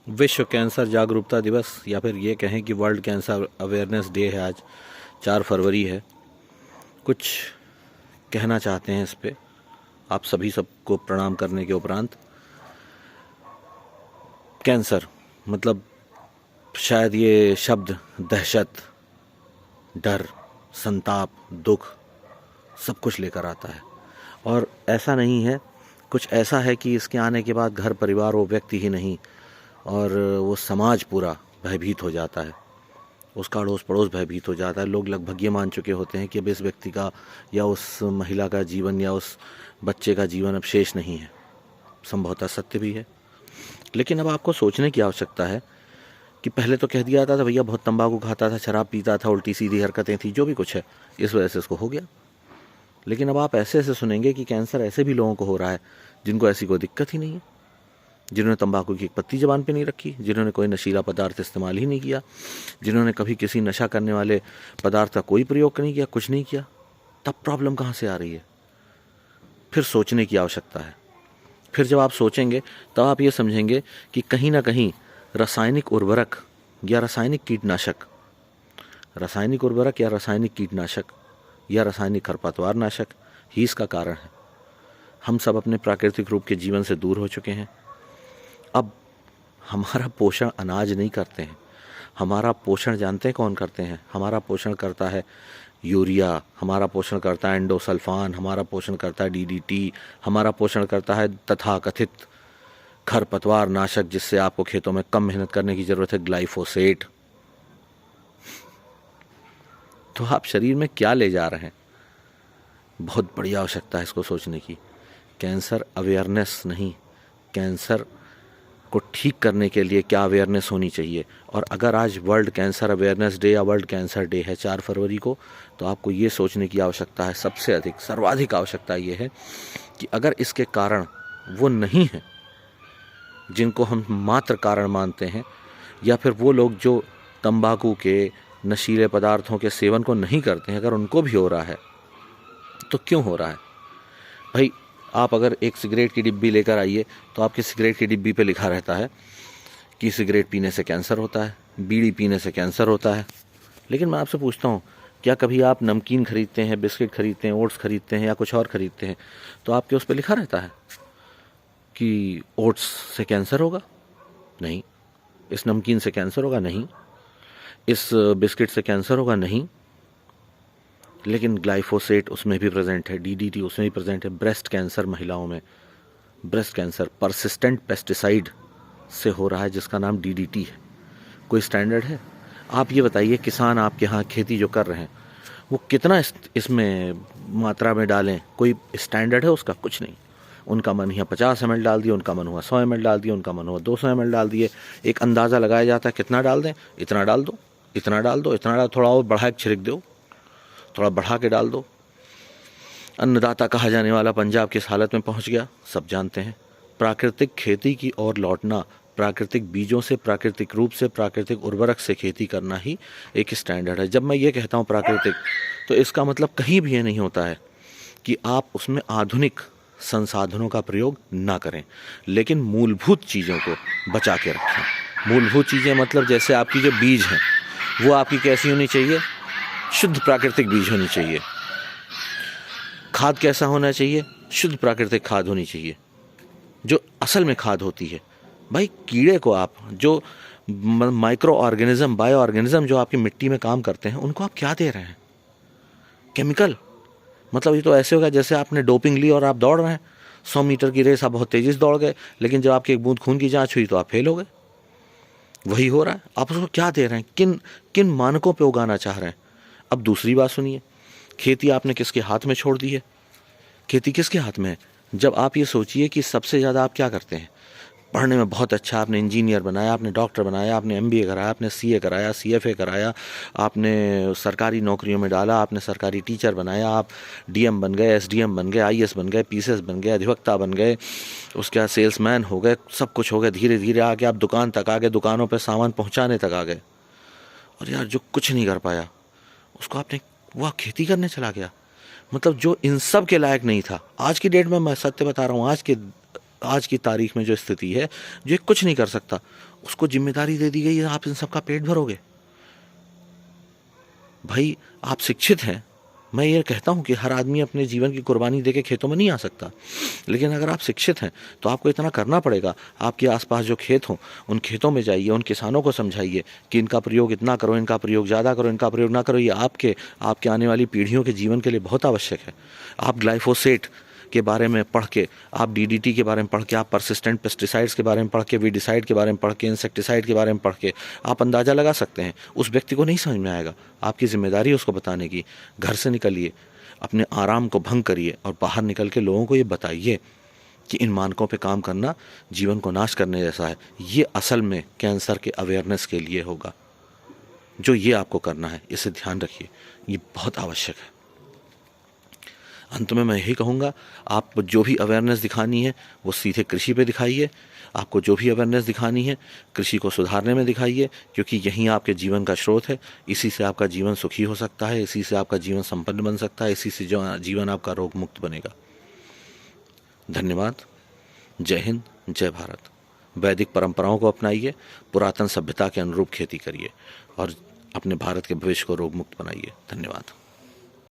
विश्व कैंसर जागरूकता दिवस या फिर ये कहें कि वर्ल्ड कैंसर अवेयरनेस डे है। आज 4 फरवरी है। कुछ कहना चाहते हैं इस पे आप सभी सबको प्रणाम करने के उपरांत। कैंसर मतलब शायद ये शब्द दहशत, डर, संताप, दुख सब कुछ लेकर आता है, और ऐसा नहीं है। कुछ ऐसा है कि इसके आने के बाद घर परिवार, वो व्यक्ति ही नहीं और वो समाज पूरा भयभीत हो जाता है, उसका अड़ोस पड़ोस भयभीत हो जाता है। लोग लगभग ये मान चुके होते हैं कि अब इस व्यक्ति का या उस महिला का जीवन या उस बच्चे का जीवन अब शेष नहीं है। संभवतः सत्य भी है, लेकिन अब आपको सोचने की आवश्यकता है कि पहले तो कह दिया जाता था भैया बहुत तंबाकू खाता था, शराब पीता था, उल्टी सीधी हरकतें थी, जो भी कुछ है, इस वजह से इसको हो गया। लेकिन अब आप ऐसे ऐसे सुनेंगे कि कैंसर ऐसे भी लोगों को हो रहा है जिनको ऐसी कोई दिक्कत ही नहीं है, जिन्होंने तंबाकू की एक पत्ती जबान पे नहीं रखी, जिन्होंने कोई नशीला पदार्थ इस्तेमाल ही नहीं किया, जिन्होंने कभी किसी नशा करने वाले पदार्थ का कोई प्रयोग नहीं किया, कुछ नहीं किया। तब प्रॉब्लम कहाँ से आ रही है? फिर सोचने की आवश्यकता है। फिर जब आप सोचेंगे तब आप ये समझेंगे कि कहीं ना कहीं रासायनिक उर्वरक या रासायनिक कीटनाशक या रासायनिक खरपतवार नाशक ही इसका कारण है। हम सब अपने प्राकृतिक रूप के जीवन से दूर हो चुके हैं। अब हमारा पोषण अनाज नहीं करते हैं, हमारा पोषण जानते हैं कौन करते हैं? हमारा पोषण करता है यूरिया, हमारा पोषण करता है एंडोसल्फान, हमारा पोषण करता है डीडीटी, हमारा पोषण करता है तथाकथित खरपतवार नाशक, जिससे आपको खेतों में कम मेहनत करने की जरूरत है, ग्लाइफोसेट। तो आप शरीर में क्या ले जा रहे हैं? बहुत बड़ी आवश्यकता है इसको सोचने की। कैंसर अवेयरनेस नहीं, कैंसर को ठीक करने के लिए क्या अवेयरनेस होनी चाहिए। और अगर आज वर्ल्ड कैंसर अवेयरनेस डे या वर्ल्ड कैंसर डे है 4 फरवरी को, तो आपको ये सोचने की आवश्यकता है, सबसे अधिक सर्वाधिक आवश्यकता ये है कि अगर इसके कारण वो नहीं है जिनको हम मात्र कारण मानते हैं, या फिर वो लोग जो तंबाकू के, नशीले पदार्थों के सेवन को नहीं करते हैं, अगर उनको भी हो रहा है तो क्यों हो रहा है? भाई आप अगर एक सिगरेट की डिब्बी लेकर आइए तो आपकी सिगरेट की डिब्बी पे लिखा रहता है कि सिगरेट पीने से कैंसर होता है, बीड़ी पीने से कैंसर होता है। लेकिन मैं आपसे पूछता हूँ, क्या कभी आप नमकीन खरीदते हैं, बिस्किट खरीदते हैं, ओट्स खरीदते हैं या कुछ और खरीदते हैं तो आपके उस पर लिखा रहता है कि ओट्स से कैंसर होगा? नहीं। इस नमकीन से कैंसर होगा? नहीं। इस बिस्किट से कैंसर होगा? नहीं। लेकिन ग्लाइफोसेट उसमें भी प्रेजेंट है, डीडीटी उसमें भी प्रेजेंट है। ब्रेस्ट कैंसर महिलाओं में, ब्रेस्ट कैंसर परसिस्टेंट पेस्टिसाइड से हो रहा है जिसका नाम डीडीटी है। कोई स्टैंडर्ड है? आप ये बताइए, किसान आपके यहाँ खेती जो कर रहे हैं वो कितना इसमें मात्रा में डालें? कोई स्टैंडर्ड है उसका? कुछ नहीं। उनका मन हुआ 50 ml डाल दिए, उनका मन हुआ 100 ml डाल दिए, उनका मन हुआ 200 ml डाल दिए। एक अंदाज़ा लगाया जाता है कितना डाल दें, इतना डाल दो, इतना डाल दो, इतना डाल, थोड़ा और बढ़ा के छिड़क दो, थोड़ा बढ़ा के डाल दो। अन्नदाता कहा जाने वाला पंजाब किस हालत में पहुंच गया सब जानते हैं। प्राकृतिक खेती की ओर लौटना, प्राकृतिक बीजों से, प्राकृतिक रूप से, प्राकृतिक उर्वरक से खेती करना ही एक स्टैंडर्ड है। जब मैं ये कहता हूँ प्राकृतिक, तो इसका मतलब कहीं भी ये नहीं होता है कि आप उसमें आधुनिक संसाधनों का प्रयोग ना करें, लेकिन मूलभूत चीज़ों को बचा के रखें। मूलभूत चीज़ें मतलब जैसे आपकी जो बीज हैं वो आपकी कैसी होनी चाहिए? शुद्ध प्राकृतिक बीज होनी चाहिए। खाद कैसा होना चाहिए? शुद्ध प्राकृतिक खाद होनी चाहिए, जो असल में खाद होती है। भाई कीड़े को आप, जो माइक्रो ऑर्गेनिज्म, बायो ऑर्गेनिज्म जो आपकी मिट्टी में काम करते हैं, उनको आप क्या दे रहे हैं? केमिकल। मतलब ये तो ऐसे होगा जैसे आपने डोपिंग ली और आप दौड़ रहे हैं 100 मीटर की रेस, आप बहुत तेजी से दौड़ गए, लेकिन जब आपकी एक बूंद खून की जांच हुई तो आप फेल हो गए। वही हो रहा है। आप उसको क्या दे रहे हैं? किन किन मानकों पे उगाना चाह रहे हैं? अब दूसरी बात सुनिए, खेती आपने किसके हाथ में छोड़ दी है? खेती किसके हाथ में है? जब आप ये सोचिए कि सबसे ज़्यादा आप क्या करते हैं, पढ़ने में बहुत अच्छा, आपने इंजीनियर बनाया, आपने डॉक्टर बनाया, आपने एमबीए कराया, आपने सीए कराया, सीएफए कराया, आपने सरकारी नौकरियों में डाला, आपने सरकारी टीचर बनाया, आप डीएम बन गए, एसडीएम बन गए, आईएएस बन गए, पीसीएस बन गए, अधिवक्ता बन गए, उसके बाद सेल्समैन हो गए, सब कुछ हो गए। धीरे धीरे आके आप दुकान तक आ गए, दुकानों पर सामान पहुँचाने तक आ गए। और यार जो कुछ नहीं कर पाया उसको आपने, वह खेती करने चला गया। मतलब जो इन सब के लायक नहीं था, आज की डेट में मैं सत्य बता रहा हूँ, आज के आज की तारीख में जो स्थिति है, जो एक कुछ नहीं कर सकता, उसको जिम्मेदारी दे दी गई है, आप इन सबका पेट भरोगे। भाई आप शिक्षित हैं, मैं ये कहता हूँ कि हर आदमी अपने जीवन की कुर्बानी देके खेतों में नहीं आ सकता, लेकिन अगर आप शिक्षित हैं तो आपको इतना करना पड़ेगा, आपके आसपास जो खेत हों उन खेतों में जाइए, उन किसानों को समझाइए कि इनका प्रयोग इतना करो, इनका प्रयोग ज़्यादा करो, इनका प्रयोग ना करो। ये आपके आने वाली पीढ़ियों के जीवन के लिए बहुत आवश्यक है। आप ग्लाइफोसेट के बारे में पढ़ के, आप डीडीटी के बारे में पढ़ के, आप परसिस्टेंट पेस्टिसाइड्स के बारे में पढ़ के, वीडिसाइड के बारे में पढ़ के, इंसेक्टिसाइड के बारे में पढ़ के आप अंदाज़ा लगा सकते हैं। उस व्यक्ति को नहीं समझ में आएगा, आपकी जिम्मेदारी है उसको बताने की। घर से निकलिए, अपने आराम को भंग करिए और बाहर निकल के लोगों को ये बताइए कि इन मानकों पे काम करना जीवन को नाश करने जैसा है। ये असल में कैंसर के अवेयरनेस के लिए होगा, जो ये आपको करना है, इसे ध्यान रखिए, ये बहुत आवश्यक है। अंत में मैं यही कहूँगा, आप जो भी अवेयरनेस दिखानी है वो सीधे कृषि पे दिखाइए। आपको जो भी अवेयरनेस दिखानी है कृषि को सुधारने में दिखाइए, क्योंकि यही आपके जीवन का स्रोत है। इसी से आपका जीवन सुखी हो सकता है, इसी से आपका जीवन संपन्न बन सकता है, इसी से जो जीवन आपका रोग मुक्त बनेगा। धन्यवाद। जय हिंद, जय भारत। वैदिक परंपराओं को अपनाइए, पुरातन सभ्यता के अनुरूप खेती करिए और अपने भारत के भविष्य को रोग मुक्त बनाइए। धन्यवाद।